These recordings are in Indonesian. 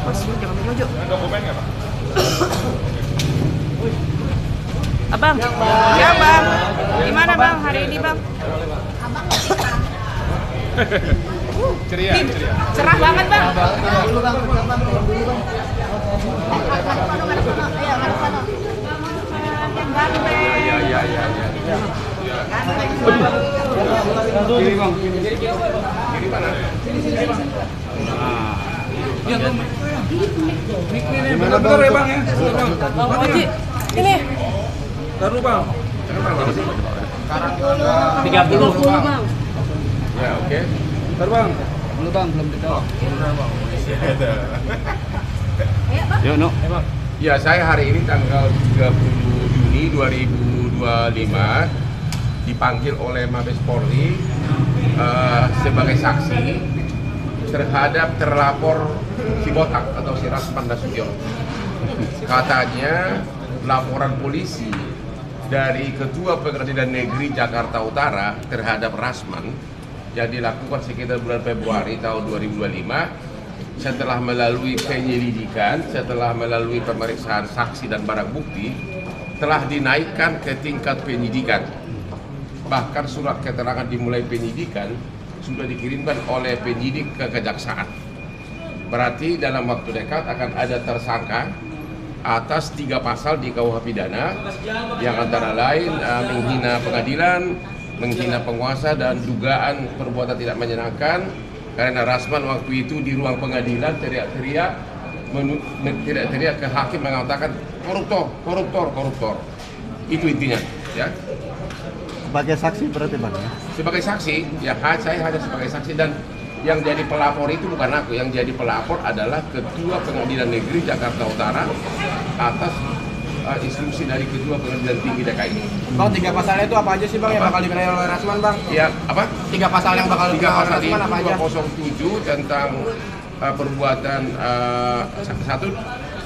Bos, jangan maju. Dokumen nggak, Pak? Abang, ya bang, gimana bang hari ini bang? Ceria, ceria. Cerah banget bang. Iya. Kiri bang. Kiri mana? Gimana bang? Ya bang ya. Bang Oji, ini. Taruh bang. Berapa sih? 30 bang. Ya, oke. Taruh bang. Belum bang, belum ditaruh. Yuk, no. Ya, saya hari ini tanggal 30 Juni 2025 dipanggil oleh Mabes Polri sebagai saksi terhadap terlapor si Botak atau si Rasman Nasution. Katanya laporan polisi dari Ketua Pengadilan Negeri Jakarta Utara terhadap Rasman yang dilakukan sekitar bulan Februari tahun 2025 setelah melalui penyelidikan, setelah melalui pemeriksaan saksi dan barang bukti telah dinaikkan ke tingkat penyidikan. Bahkan surat keterangan dimulai penyidikan sudah dikirimkan oleh penyidik ke kejaksaan. Berarti dalam waktu dekat akan ada tersangka atas 3 pasal di KUH pidana yang antara lain menghina pengadilan, menghina penguasa, dan dugaan perbuatan tidak menyenangkan. Karena Rasman waktu itu di ruang pengadilan teriak-teriak ke hakim mengatakan koruptor. Itu intinya, ya. Sebagai saksi berarti bang ya? Sebagai saksi, ya saya hanya sebagai saksi, dan yang jadi pelapor itu bukan aku. Yang jadi pelapor adalah Ketua Pengadilan Negeri Jakarta Utara atas instruksi dari Ketua Pengadilan Tinggi DKI. Bang, 3 pasalnya itu apa aja sih bang yang bakal dikenain oleh Rasman bang? Ya, apa? 3 pasal yang bakal 3 dikenain oleh pasal Rasman apa itu aja? 207 tentang perbuatan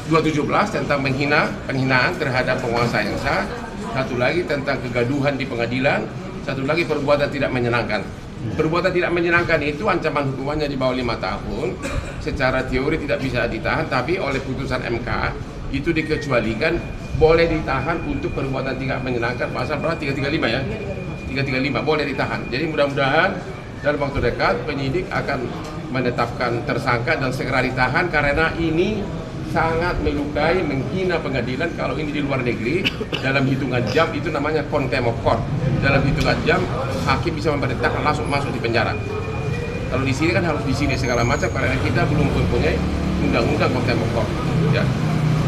217 tentang penghinaan terhadap penguasa yang sah, satu lagi tentang kegaduhan di pengadilan, satu lagi perbuatan tidak menyenangkan. Perbuatan tidak menyenangkan itu ancaman hukumannya di bawah 5 tahun. Secara teori tidak bisa ditahan, tapi oleh putusan MK itu dikecualikan boleh ditahan untuk perbuatan tidak menyenangkan, pasal berapa? 335 ya? 335 boleh ditahan. Jadi mudah-mudahan dalam waktu dekat penyidik akan menetapkan tersangka dan segera ditahan, karena ini sangat melukai, menghina pengadilan. Kalau ini di luar negeri, dalam hitungan jam itu namanya contempt of court. Dalam hitungan jam hakim bisa memerintahkan langsung masuk di penjara. Kalau di sini kan harus di sini segala macam, karena kita belum mempunyai undang-undang contempt of court. Ya.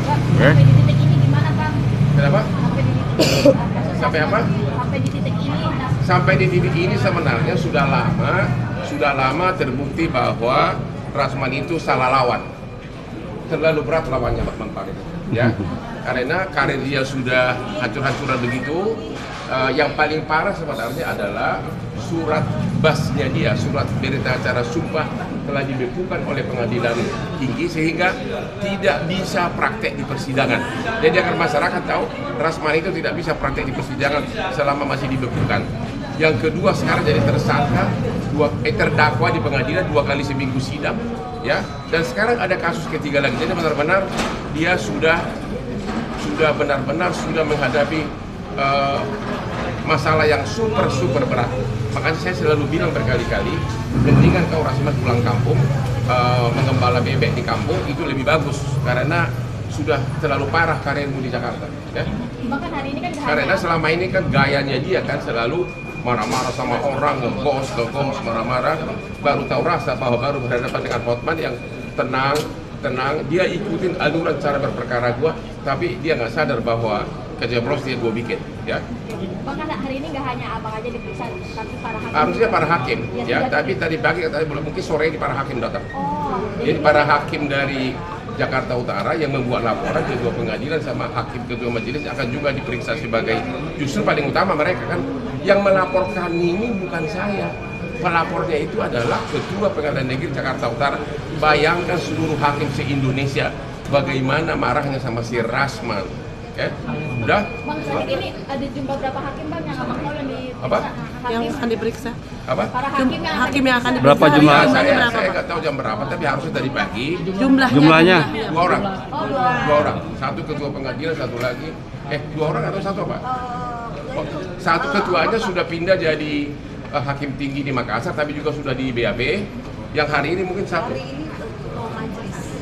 Sampai di titik ini gimana bang? Kenapa? Sampai di titik Sampai apa? Sampai di titik ini. Sampai di titik ini sebenarnya sudah lama terbukti bahwa Rasman itu salah lawan. Terlalu berat lawannya Bang Pak, ya. Karena karir dia sudah hancur-hancuran begitu. Yang paling parah sebenarnya adalah surat basnya dia, surat berita acara sumpah telah dibekukan oleh pengadilan tinggi sehingga tidak bisa praktek di persidangan. Jadi agar masyarakat tahu Rasman itu tidak bisa praktek di persidangan selama masih dibekukan. Yang kedua, sekarang jadi tersangka, terdakwa di pengadilan 2 kali seminggu sidang, ya. Dan sekarang ada kasus ketiga lagi. Jadi benar-benar dia sudah benar-benar menghadapi masalah yang super berat. Makanya saya selalu bilang berkali-kali, mendingan kau Rasman pulang kampung, mengembala bebek di kampung itu lebih bagus, karena sudah terlalu parah karirmu di Jakarta, ya. Bahkan hari ini kan Karena selama ini kan gayanya dia kan selalu marah-marah sama orang, ngegos, marah-marah. Baru tahu rasa bahwa baru berhadapan dengan Hotman yang tenang. Dia ikutin aluran cara berperkara gua, tapi dia nggak sadar bahwa kejeblos dia gua bikin, ya. bahkan hari ini nggak hanya abang aja diperiksa, tapi para hakim. Harusnya para hakim, Ya, ya. sudah Tapi tadi pagi katanya mungkin sore ini para hakim datang. Oh, Jadi para hakim dari Jakarta Utara yang membuat laporan ke dua pengadilan sama hakim kedua majelis akan juga diperiksa sebagai, justru paling utama mereka kan yang melaporkan ini bukan saya. Pelapornya itu adalah Ketua Pengadilan Negeri Jakarta Utara. Bayangkan seluruh hakim se-Indonesia bagaimana marahnya sama si Rasman. Ya, udah. Bang, saat ini ada jumlah berapa hakim bang yang abang tahu yang diperiksa? Apa? Yang akan diperiksa. Apa? Para hakim yang Hakim yang akan Berapa diperiksa. jumlah? Jumlahnya Saya berapa? nggak tahu jam berapa, tapi harusnya tadi pagi Jumlahnya? 2 orang. Oh, 2 2 orang. Satu ketua pengadilan, satu lagi. 2 orang atau satu apa? Oh, satu ketuanya sudah pindah jadi hakim tinggi di Makassar, tapi juga sudah di BAP. Yang hari ini mungkin satu.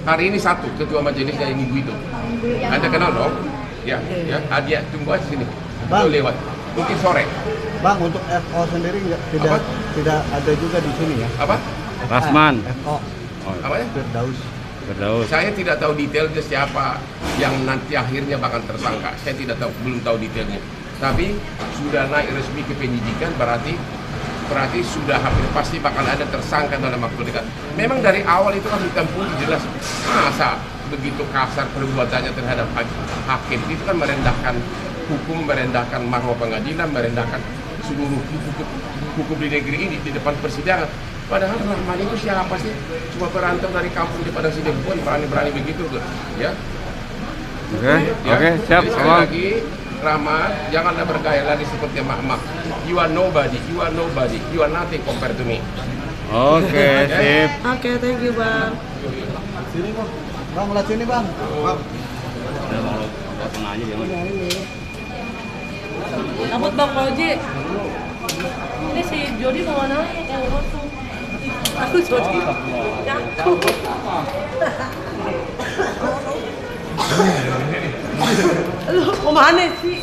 Hari ini satu ketua majelisnya yang minggu itu. Anda kenal dong? Ya, ya. Dia tunggu aja sini. Bang. Lewat. Mungkin sore. Bang, untuk FO sendiri Apa? tidak ada juga di sini ya? Apa? Rasman. FO Apa ya? Firdaus. Firdaus. Saya tidak tahu detailnya siapa yang nanti akhirnya bakal tersangka. Saya tidak tahu, belum tahu detailnya. Tapi sudah naik resmi ke penyidikan, berarti sudah hampir pasti bakal ada tersangka dalam waktu dekat. Memang dari awal itu kan hitam putih jelas. Masa begitu kasar perbuatannya terhadap hakim, itu kan merendahkan hukum, merendahkan marwah pengadilan, merendahkan seluruh hukum di negeri ini di depan persidangan. Padahal Rahman itu siapa sih? Cuma perantau dari kampung di Padang Sidempuan, berani-berani begitu, ya. Oke, Ya. oke, siap, Jadi sekali Abang. lagi, Rahmat, janganlah bergaya lagi seperti Mak-Mak. You are nobody, you are nobody, you are nothing compared to me. Oke, sip. Oke, thank you bang. Sini bang. Bang, mulai sini bang. Bang. Takut bang Koji. Ini si Jody mau mana yang rotu? Aku Jody. Jatuh. Lu mau mana sih?